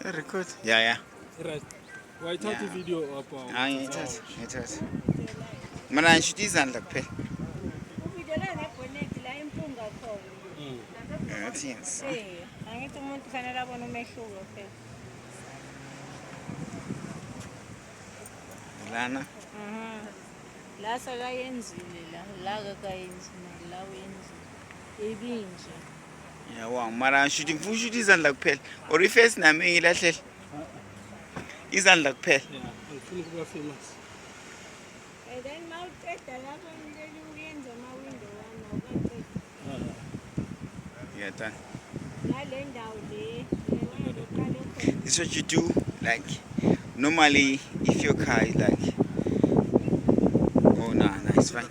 Record. Yeah. Right. Wayithatha ivideo apha. Hayi ngiyithatha. Mina ngishuthi izandla kuphela. Uvidela ngebonnet la impunga khona. Ngathi yes. Angithi umuntu kufanele abone umehluko phela. Lana. La sekayenzile la kakayenzile la uyenzile. Ibinje. Yawang mara ngishuthi ngifuna ushuthi izandla kuphela. Or iface nami engilahlele. Izandla kuphela. Yeah, ngifuna ukuba famous. And then mawuqeda lapho ngeke uyenze ama-window wami awukancedi. Yeah, done. Ngale ndawo le uqale khona. This is what you do, like normally if your car is like, oh no, it's fine.